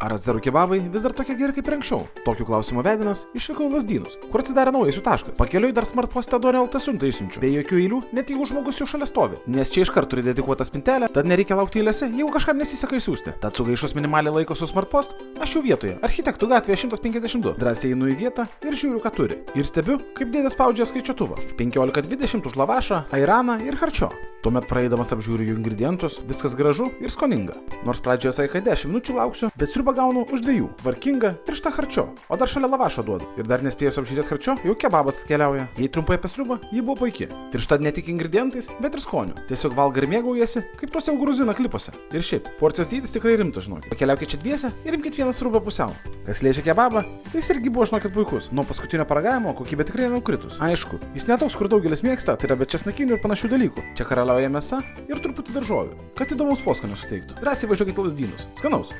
Ar azerų kebabai vis dar tokie geri kaip ir anksčiau? Tokiu klausimu vedinas išvykau į Lazdynus, kur atsidarė naujas jų taškas. Pakeliui dar Smart Poste duonį LT siuntą išsiunčiu, be jokių eilių, net jeigu žmogus jau šalia stovi. Nes čia iškart turi dedikuotą spintelę, tad nereikia laukti eilėse, jeigu kažkam nesiseka įsiųsti. Tad sugaišus minimaliai laiko su Smart Post, aš jau vietoje, Architektų gatvėje 152. Drąsiai einu į vietą ir žiūriu, ką turi. Ir stebiu, kaip dėdė spaudžia skaičiuotuvą. 15-20 už lavašą, airaną ir harčio. Tuomet praeidamas apžiūriu jų ingredientus, viskas gražu ir skoninga. Nors pradžioje sakė, kad 10 minučių lauksiu, bet sriubą gaunu už 2. Tvarkinga, tiršta harčio, o dar šalia lavašo duodu. Ir dar nespėjus apžiūrėti harčio, jau kebabas atkeliauja. Jei trumpai apie sriubą, ji buvo puiki. Tiršta ne tik ingredientais, bet ir skoniu. Tiesiog valgai ir mėgaujasi, kaip tuose gruzina klipuose. Ir šiaip, porcijos dydis tikrai rimtas, žinokit. Pakeliaukit čia dviese ir imkit vieną sriubą pusiau. Kas liečia kebabą, jis irgi buvo, žinokit, puikus. Nuo paskutinio paragavimo kokybė tikrai nenukritus. Aišku, jis netoks, kur daugelis mėgsta, tai yra be česnakinių ir panašių dalykų. Čia karaliauja mėsa ir truputį daržovių, kad įdomaus poskonio suteiktų. Drąsiai važiuokite į Lazdynus. Skanaus!